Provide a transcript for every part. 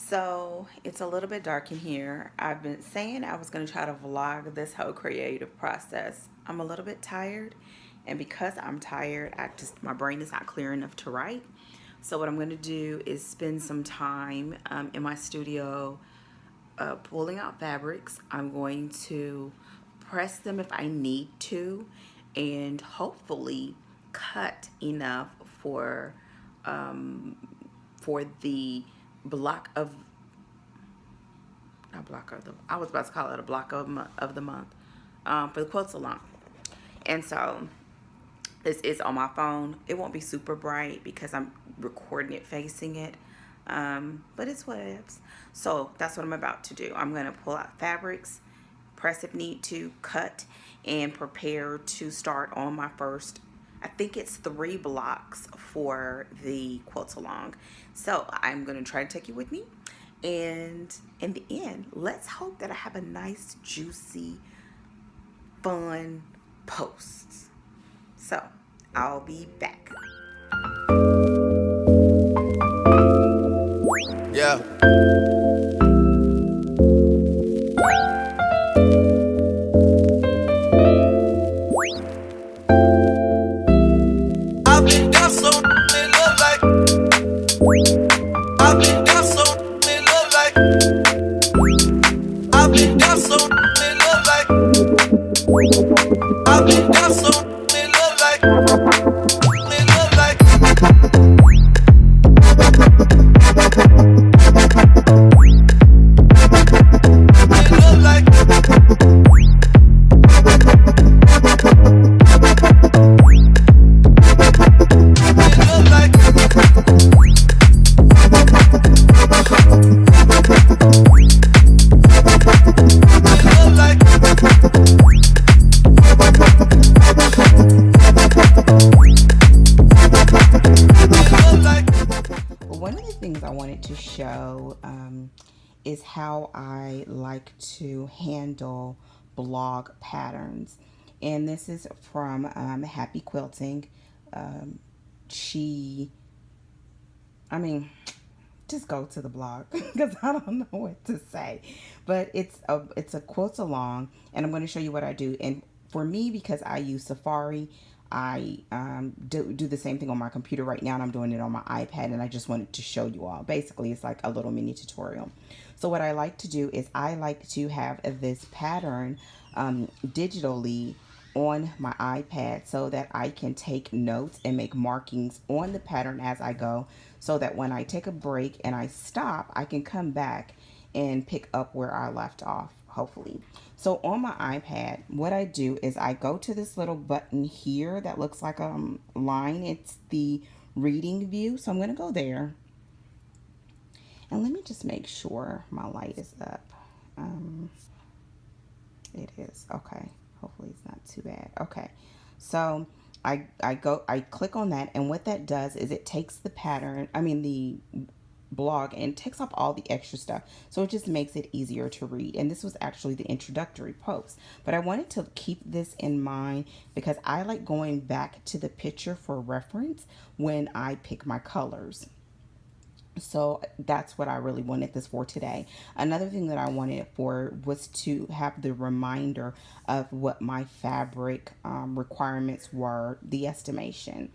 So it's a little bit dark in here. I've been saying I was going to try to vlog this whole creative process. I'm a little bit tired, and because I'm tired, my brain is not clear enough to write. So what I'm going to do is spend some time in my studio pulling out fabrics. I'm going to press them if I need to, and hopefully cut enough um, for the block of not block of the I was about to call it a block of the month for the quilt salon. And so this is on my phone. It won't be super bright because I'm recording it facing it, but it's whatevs. So that's what I'm about to do. I'm going to pull out fabrics, press if need to, cut, and prepare to start on my first, I think it's 3 blocks for the quilt along. So I'm going to try to take you with me. And in the end, let's hope that I have a nice, juicy, fun post. So I'll be back. Yeah. I've been down so in love like I've been down so in love like I've been down so in love like I've been down so in love like in love like in love like One of the things I wanted to show is how I like to handle blog patterns. And this is from Happy Quilting. Um, she, I mean, just go to the blog because I don't know what to say. But it's a quilt along, and I'm going to show you what I do. And for me, because I use Safari, I do the same thing on my computer right now, and I'm doing it on my iPad, and I just wanted to show you all. Basically, it's like a little mini tutorial. So what I like to do is I like to have this pattern digitally on my iPad so that I can take notes and make markings on the pattern as I go, so that when I take a break and I stop, I can come back and pick up where I left off, hopefully. So on my iPad, what I do is I go to this little button here that looks like a line. It's the reading view. So I'm going to go there. And let me just make sure my light is up. It is. Okay. Hopefully it's not too bad. Okay. So I click on that, and what that does is it takes the pattern, the blog, and takes off all the extra stuff. So it just makes it easier to read. And this was actually the introductory post. But I wanted to keep this in mind because I like going back to the picture for reference when I pick my colors. So that's what I really wanted this for today. Another thing that I wanted it for was to have the reminder of what my fabric requirements were, the estimation.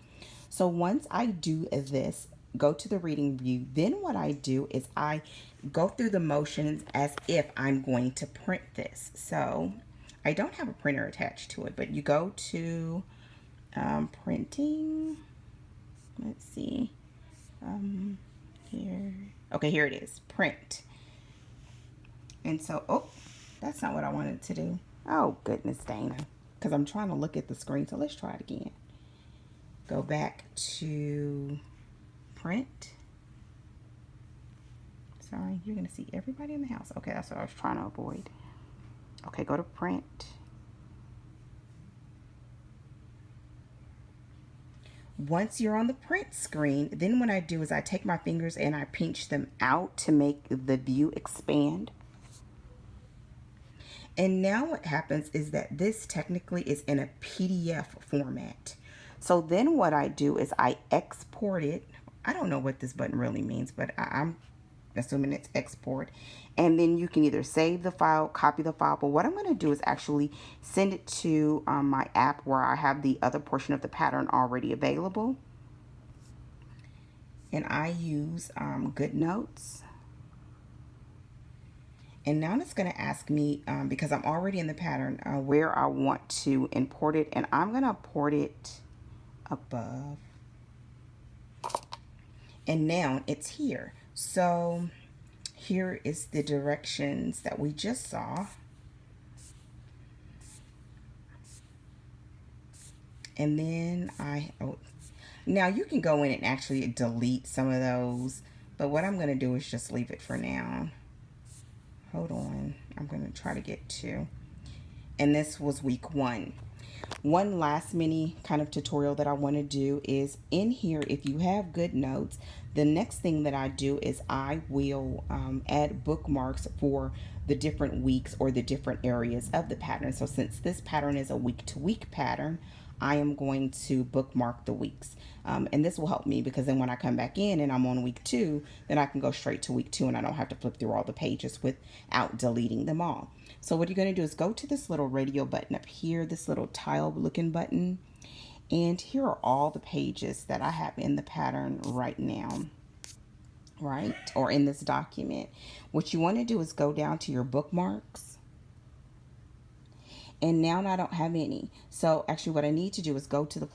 So once I do this, go to the reading view, then what I do is I go through the motions as if I'm going to print this. So I don't have a printer attached to it, but you go to printing. Let's see. Here. Okay, here it is. Print. And so, oh, that's not what I wanted to do. Oh, goodness, Dana. Because I'm trying to look at the screen. So let's try it again. Go back to print. Sorry, you're going to see everybody in the house. Okay, that's what I was trying to avoid. Okay, go to print. Once you're on the print screen, then what I do is I take my fingers and I pinch them out to make the view expand. And now what happens is that this technically is in a PDF format. So then what I do is I export it. I don't know what this button really means, but I'm assuming it's export. And then you can either save the file, copy the file, but what I'm going to do is actually send it to my app where I have the other portion of the pattern already available. And I use GoodNotes. And now it's going to ask me, because I'm already in the pattern, where I want to import it. And I'm going to import it above. And now it's here. So here is the directions that we just saw. And then now you can go in and actually delete some of those. But what I'm going to do is just leave it for now. Hold on. I'm going to try to get to. And this was week 1. One last mini kind of tutorial that I want to do is in here, if you have GoodNotes, the next thing that I do is I will add bookmarks for the different weeks or the different areas of the pattern. So since this pattern is a week-to-week pattern, I am going to bookmark the weeks. And this will help me because then when I come back in and I'm on week 2, then I can go straight to week 2 and I don't have to flip through all the pages without deleting them all. So what you're going to do is go to this little radio button up here, this little tile looking button. And here are all the pages that I have in the pattern right now, right? Or in this document. What you want to do is go down to your bookmarks. And now I don't have any. So actually what I need to do is go to the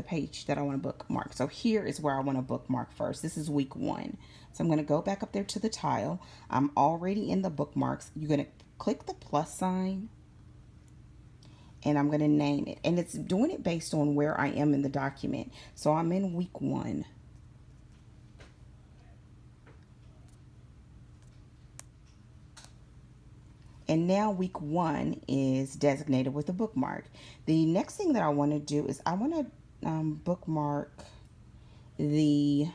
page that I want to bookmark. So here is where I want to bookmark first. This is week 1. So I'm going to go back up there to the tile. I'm already in the bookmarks. You're going to click the plus sign. And I'm going to name it. And it's doing it based on where I am in the document. So I'm in week 1. And now week 1 is designated with a bookmark. The next thing that I want to do is I want to bookmark the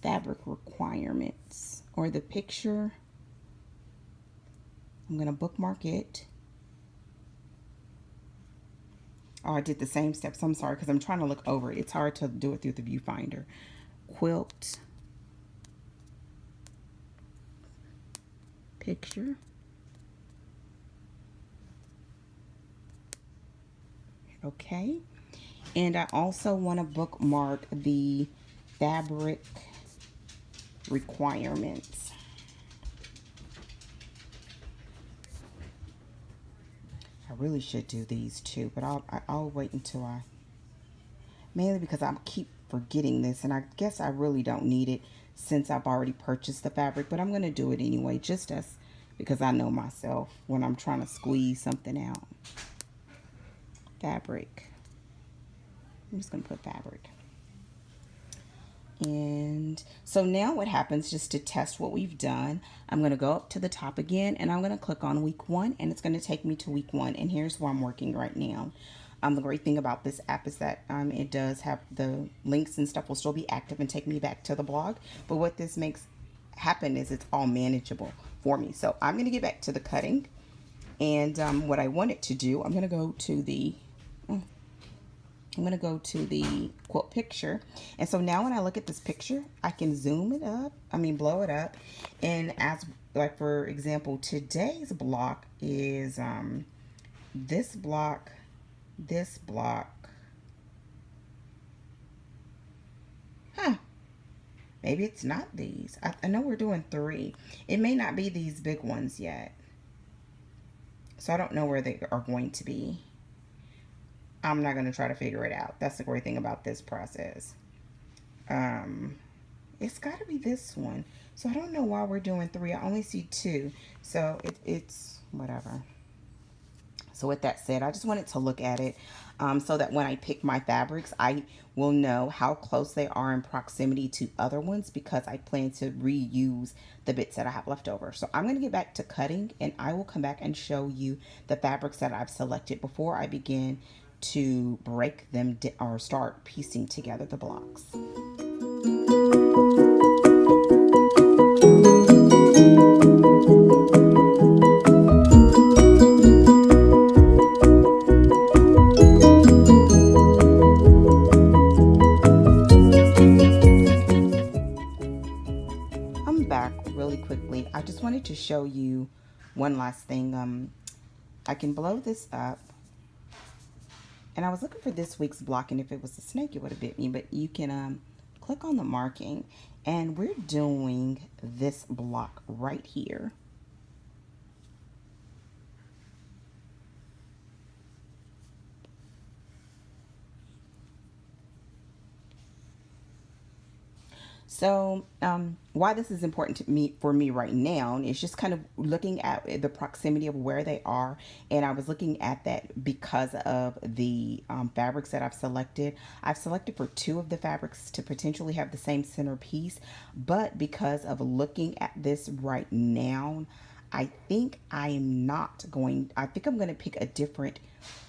fabric requirements or the picture. I'm going to bookmark it. Oh, I did the same steps. I'm sorry because I'm trying to look over it. It's hard to do it through the viewfinder. Quilt. Picture. Okay. And I also want to bookmark the fabric requirements. I really should do these too, but I'll wait until mainly because I keep forgetting this, and I guess I really don't need it since I've already purchased the fabric, but I'm going to do it anyway, just because I know myself when I'm trying to squeeze something out. Fabric. I'm just going to put fabric. And so now what happens, just to test what we've done, I'm going to go up to the top again and I'm going to click on week 1 and it's going to take me to week 1. And here's where I'm working right now. The great thing about this app is that it does have the links and stuff will still be active and take me back to the blog. But what this makes happen is it's all manageable for me. So I'm going to get back to the cutting. And what I wanted to do, I'm going to go to the quilt picture. And so now when I look at this picture, I can zoom it up, blow it up. And as, like, for example, today's block is this block, maybe it's not these. I know we're doing 3. It may not be these big ones yet. So I don't know where they are going to be. I'm not going to try to figure it out. That's the great thing about this process. It's got to be this one. So I don't know why we're doing 3. I only see 2. So it's whatever. So with that said, I just wanted to look at it so that when I pick my fabrics, I will know how close they are in proximity to other ones because I plan to reuse the bits that I have left over. So I'm going to get back to cutting and I will come back and show you the fabrics that I've selected before I begin to break them or start piecing together the blocks. come back really quickly. I just wanted to show you one last thing. I can blow this up. And I was looking for this week's block, and if it was a snake, it would have bit me. But you can click on the marking, and we're doing this block right here. So why this is important to me for me right now is just kind of looking at the proximity of where they are. And I was looking at that because of the fabrics that I've selected. I've selected for 2 of the fabrics to potentially have the same center piece, but because of looking at this right now, I think I'm going to pick a different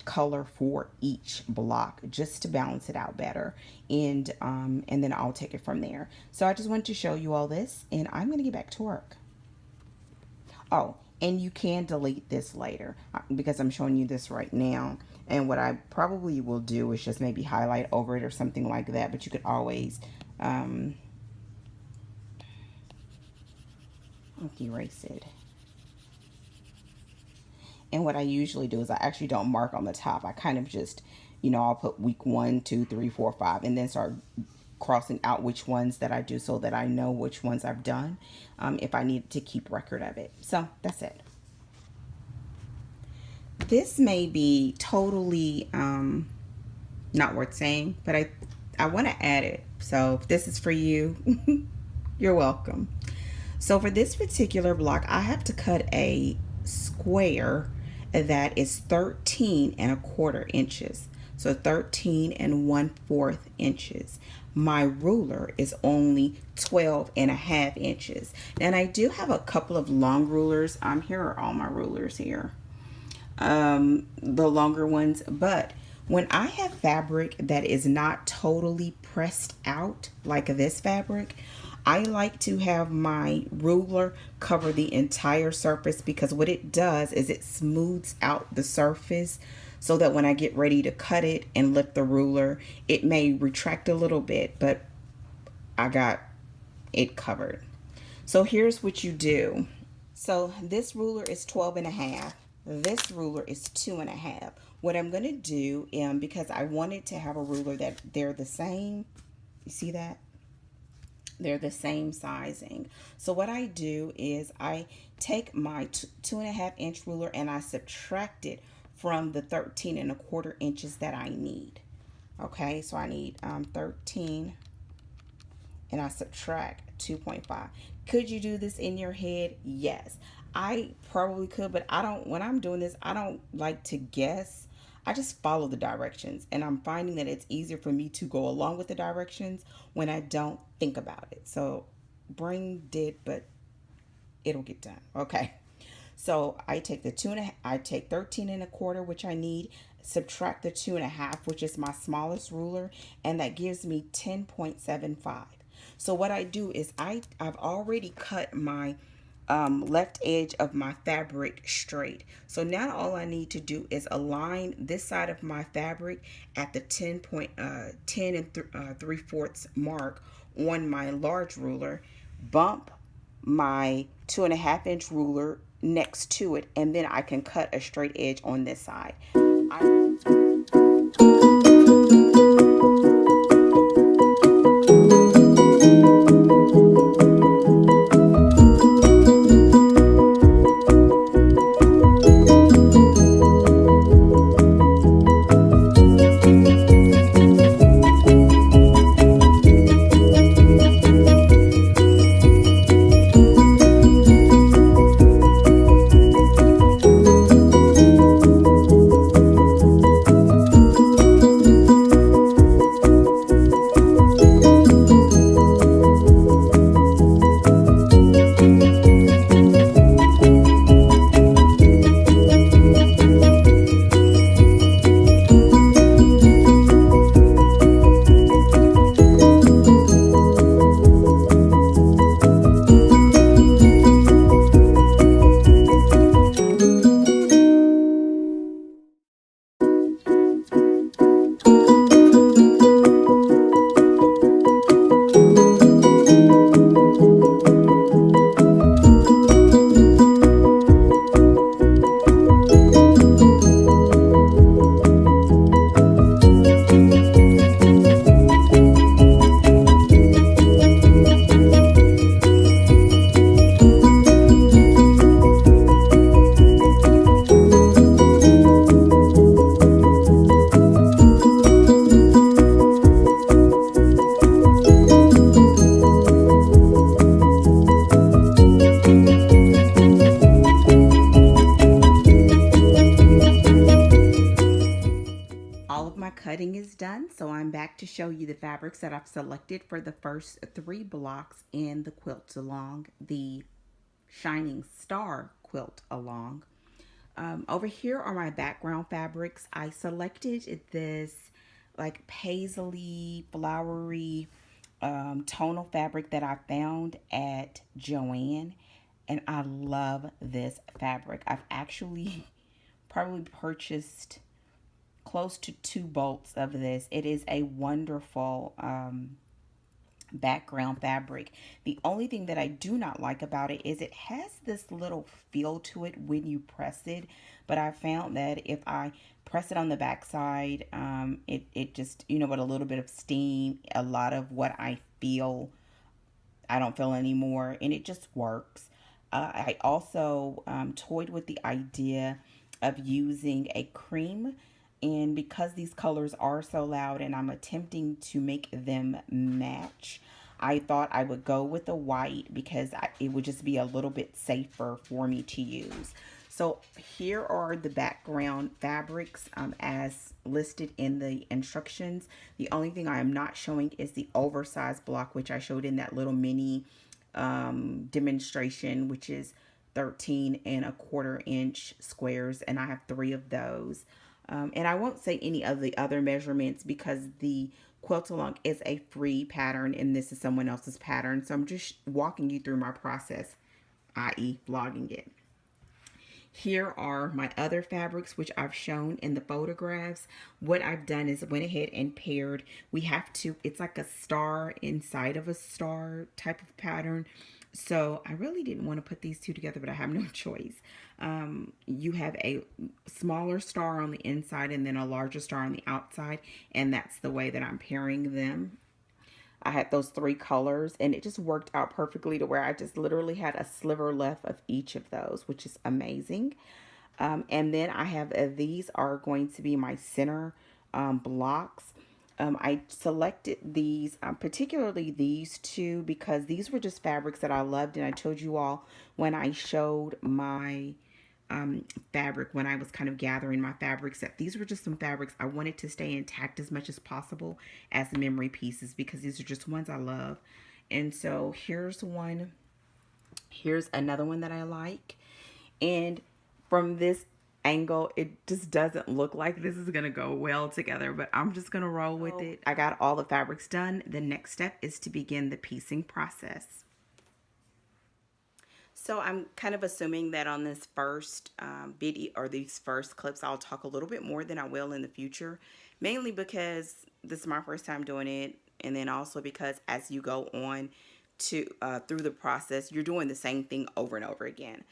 color for each block just to balance it out better, and then I'll take it from there. So I just wanted to show you all this, and I'm going to get back to work. Oh, and you can delete this later because I'm showing you this right now, and what I probably will do is just maybe highlight over it or something like that, but you could always erase it. And what I usually do is I actually don't mark on the top. I kind of just, I'll put week 1, 2, 3, 4, 5, and then start crossing out which ones that I do so that I know which ones I've done if I need to keep record of it. So that's it. This may be totally not worth saying, but I want to add it. So if this is for you, you're welcome. So for this particular block, I have to cut a square that is 13¼ inches. So 13¼ inches. My ruler is only 12½ inches. And I do have a couple of long rulers. Here are all my rulers here. The longer ones. But when I have fabric that is not totally pressed out like this fabric, I like to have my ruler cover the entire surface, because what it does is it smooths out the surface so that when I get ready to cut it and lift the ruler, it may retract a little bit, but I got it covered. So here's what you do. So this ruler is 12½. This ruler is 2½. What I'm going to do, because I wanted to have a ruler that they're the same, you see that? They're the same sizing. So what I do is I take my 2½ inch ruler and I subtract it from the 13¼ inches that I need. Okay, so I need 13 and I subtract 2.5. Could you do this in your head? Yes, I probably could, but when I'm doing this, I don't like to guess. I just follow the directions, and I'm finding that it's easier for me to go along with the directions when I don't think about it. So brain did, but it'll get done. Okay. So I take the 13¼ which I need, subtract the 2½, which is my smallest ruler, and that gives me 10.75. So what I do is I've already cut my left edge of my fabric straight. So now all I need to do is align this side of my fabric at the 10 3/4 mark on my large ruler, bump my 2½ inch ruler next to it, and then I can cut a straight edge on this side. everyone. So I'm back to show you the fabrics that I've selected for the first 3 blocks in the quilt along the Shining Star quilt along. Over here are my background fabrics. I selected this like paisley, flowery tonal fabric that I found at Joann, and I love this fabric. I've actually probably purchased close to 2 bolts of this. It is a wonderful background fabric. The only thing that I do not like about it is it has this little feel to it when you press it, but I found that if I press it on the backside, it just, with a little bit of steam, a lot of what I don't feel anymore, and it just works. I also toyed with the idea of using a cream, and because these colors are so loud and I'm attempting to make them match, I thought I would go with the white because it would just be a little bit safer for me to use. So here are the background fabrics as listed in the instructions. The only thing I am not showing is the oversized block, which I showed in that little mini demonstration, which is 13 1/4 inch squares, and I have 3 of those. And I won't say any of the other measurements because the quilt along is a free pattern and this is someone else's pattern. So I'm just walking you through my process, i.e. vlogging it. Here are my other fabrics, which I've shown in the photographs. What I've done is went ahead and paired. It's like a star inside of a star type of pattern. So I really didn't want to put these two together, but I have no choice. You have a smaller star on the inside and then a larger star on the outside. And that's the way that I'm pairing them. I had those 3 colors and it just worked out perfectly to where I just literally had a sliver left of each of those, which is amazing. And then I have these are going to be my center blocks. I selected these, particularly these 2, because these were just fabrics that I loved. And I told you all when I showed my fabric, when I was kind of gathering my fabrics, that these were just some fabrics I wanted to stay intact as much as possible as memory pieces because these are just ones I love. And so here's one. Here's another one that I like. And from this angle, it just doesn't look like this is gonna go well together, but I'm just gonna roll with it. I got all the fabrics done. The next step is to begin the piecing process. So I'm kind of assuming that on this first video or these first clips, I'll talk a little bit more than I will in the future, mainly because this is my first time doing it, and then also because as you go on to through the process, you're doing the same thing over and over again.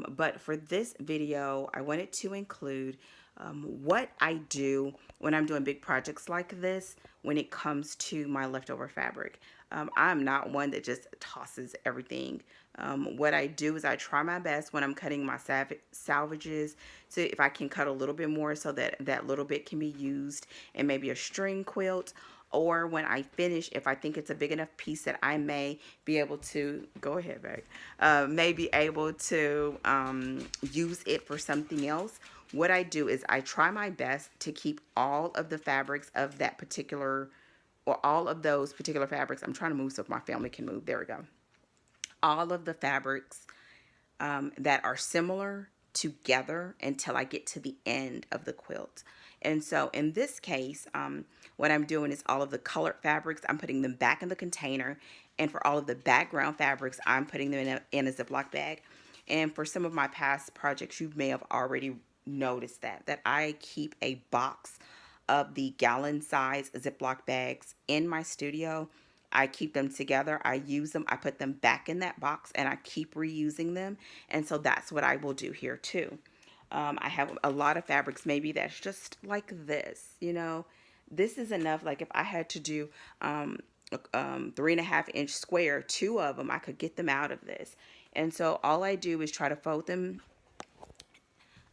But for this video, I wanted to include what I do when I'm doing big projects like this when it comes to my leftover fabric. I'm not one that just tosses everything. What I do is I try my best when I'm cutting my salvages to, if I can cut a little bit more so that that little bit can be used in maybe a string quilt, or when I finish, if I think it's a big enough piece that I may be able to, go ahead, babe, may be able to use it for something else. What I do is I try my best to keep all of the fabrics of that particular, or all of those particular fabrics. I'm trying to move so my family can move. There we go. All of the fabrics that are similar together until I get to the end of the quilt. And so in this case, what I'm doing is all of the colored fabrics, I'm putting them back in the container. And for all of the background fabrics, I'm putting them in a Ziploc bag. And for some of my past projects, you may have already noticed that I keep a box of the gallon size Ziploc bags in my studio. I keep them together, I use them, I put them back in that box, and I keep reusing them. And so that's what I will do here too. I have a lot of fabrics maybe that's just like this, this is enough. Like if I had to do 3.5 inch square, 2 of them, I could get them out of this. And so all I do is try to fold them.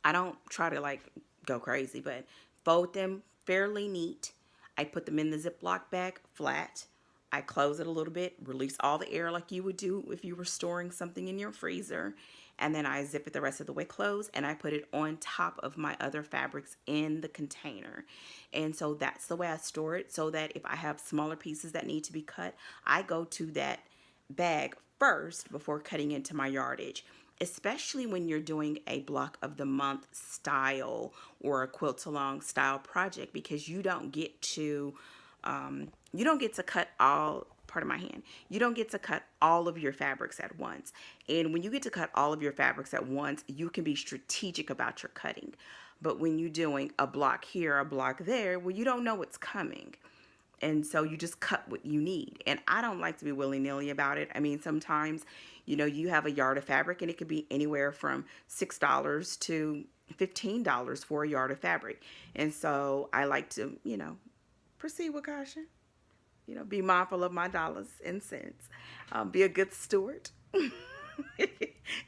I don't try to like go crazy, but fold them fairly neat. I put them in the Ziploc bag flat, I close it a little bit, release all the air like you would do if you were storing something in your freezer. And then I zip it the rest of the way closed and I put it on top of my other fabrics in the container. And so that's the way I store it, so that if I have smaller pieces that need to be cut, I go to that bag first before cutting into my yardage, especially when you're doing a block of the month style or a quilt along style project, because you don't get to cut all part of my hand. You don't get to cut all of your fabrics at once. And when you get to cut all of your fabrics at once, you can be strategic about your cutting. But when you're doing a block here, a block there, well, you don't know what's coming. And so you just cut what you need. And I don't like to be willy-nilly about it. I mean, sometimes, you have a yard of fabric and it could be anywhere from $6 to $15 for a yard of fabric. And so I like to, proceed with caution. Be mindful of my dollars and cents. Be a good steward.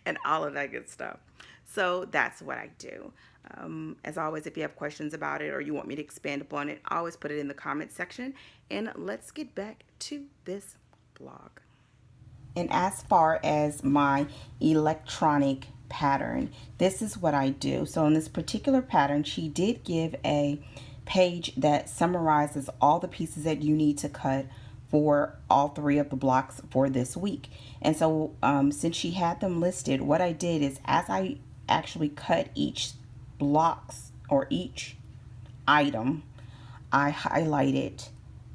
And all of that good stuff. So that's what I do. As always, if you have questions about it or you want me to expand upon it, always put it in the comment section. And let's get back to this blog. And as far as my electronic pattern, this is what I do. So in this particular pattern, she did give a page that summarizes all the pieces that you need to cut for all 3 of the blocks for this week. And so since she had them listed, what I did is, as I actually cut each blocks or each item, I highlighted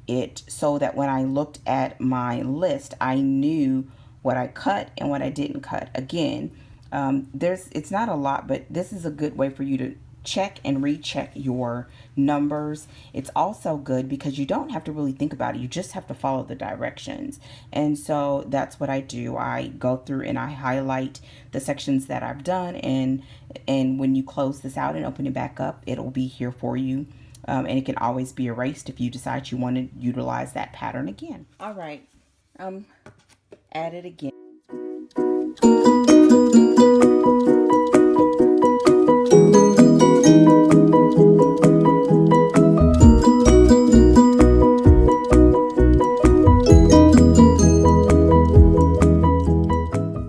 it so that when I looked at my list, I knew what I cut and what I didn't cut. Again, it's not a lot, but this is a good way for you to check and recheck your numbers. It's also good because you don't have to really think about it. You just have to follow the directions. And so that's what I do. I go through and I highlight the sections that I've done, and when you close this out and open it back up, it'll be here for you. And it can always be erased if you decide you want to utilize that pattern again. All right, at it again.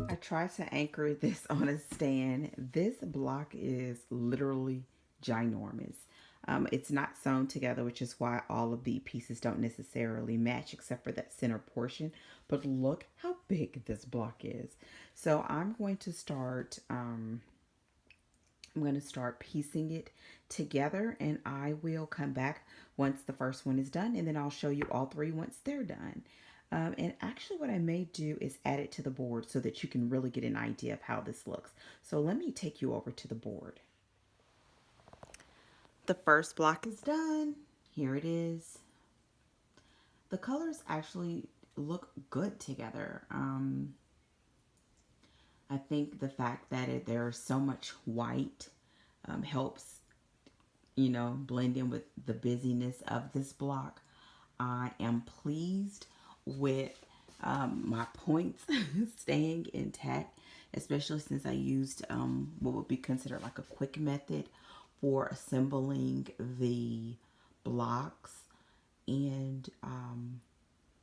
I try to anchor this on a stand. This block is literally ginormous. It's not sewn together, which is why all of the pieces don't necessarily match except for that center portion. But look how big this block is. So I'm going to start piecing it together, and I will come back once the first one is done, and then I'll show you all 3 once they're done. And actually what I may do is add it to the board so that you can really get an idea of how this looks. So let me take you over to the board. The first block is done. Here it is. The colors actually look good together. I think the fact that there's so much white helps, blend in with the busyness of this block. I am pleased with my points staying intact, especially since I used what would be considered like a quick method for assembling the blocks. And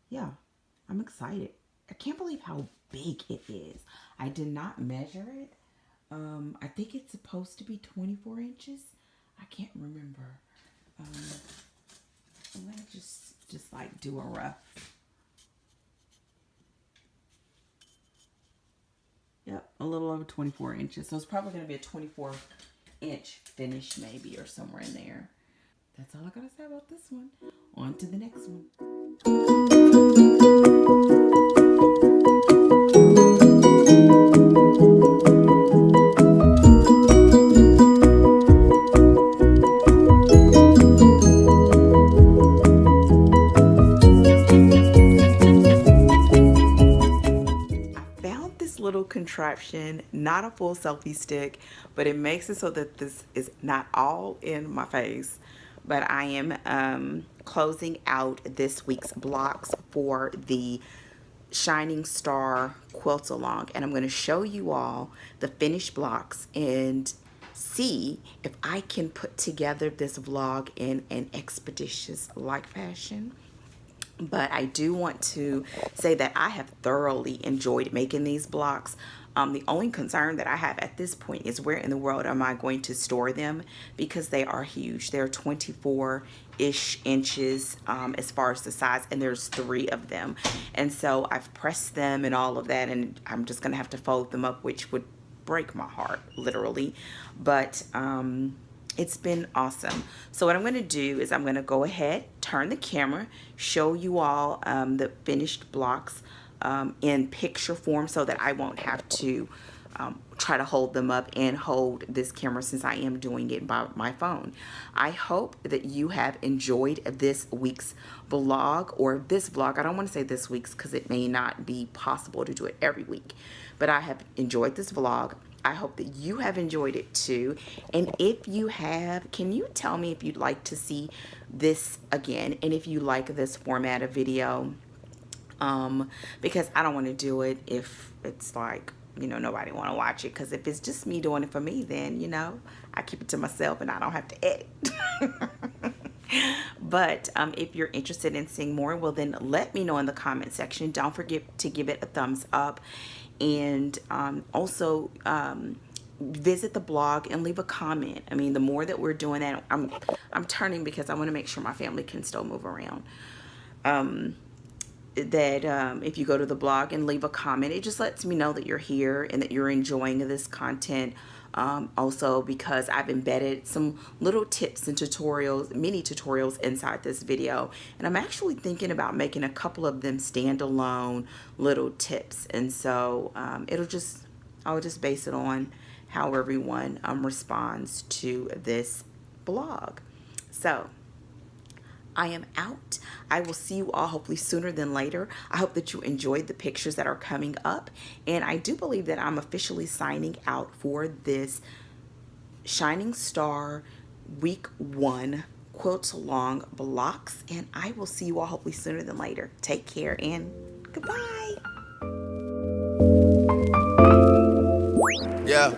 yeah, I'm excited. I can't believe how big it is. I did not measure it. I think it's supposed to be 24 inches. I can't remember. I'm gonna just like do a rough. Yep, a little over 24 inches. So it's probably gonna be a 24-inch finish maybe, or somewhere in there. That's all I gotta say about this one. On to the next one. Little contraption, not a full selfie stick, but it makes it so that this is not all in my face. But I am closing out this week's blocks for the Shining Star Quilt Along, and I'm going to show you all the finished blocks and see if I can put together this vlog in an expeditious like fashion. But I do want to say that I have thoroughly enjoyed making these blocks. The only concern that I have at this point is where in the world am I going to store them, because they are huge. They're 24-ish inches as far as the size, and there's 3 of them. And so I've pressed them and all of that, and I'm just going to have to fold them up, which would break my heart, literally. But it's been awesome. So what I'm going to do is I'm going to go ahead, turn the camera, show you all the finished blocks in picture form, so that I won't have to try to hold them up and hold this camera, since I am doing it by my phone. I hope that you have enjoyed this week's vlog, or this vlog. I don't want to say this week's because it may not be possible to do it every week, but I have enjoyed this vlog. I hope that you have enjoyed it too. And if you have, can you tell me if you'd like to see this again, and if you like this format of video? Because I don't want to do it if it's like, you know, nobody want to watch it. Because if it's just me doing it for me, then, you know, I keep it to myself and I don't have to edit. But if you're interested in seeing more, well, then let me know in the comment section. Don't forget to give it a thumbs up. And also visit the blog and leave a comment. I mean, the more that we're doing that, I'm turning because I want to make sure my family can still move around. If you go to the blog and leave a comment, it just lets me know that you're here and that you're enjoying this content. Also, because I've embedded some little tips and tutorials, mini tutorials inside this video, and I'm actually thinking about making a couple of them standalone little tips. And so I'll just base it on how everyone responds to this blog. So I am out. I will see you all hopefully sooner than later. I hope that you enjoyed the pictures that are coming up. And I do believe that I'm officially signing out for this Shining Star Week 1 Quilt Along blocks. And I will see you all hopefully sooner than later. Take care and goodbye. Yeah.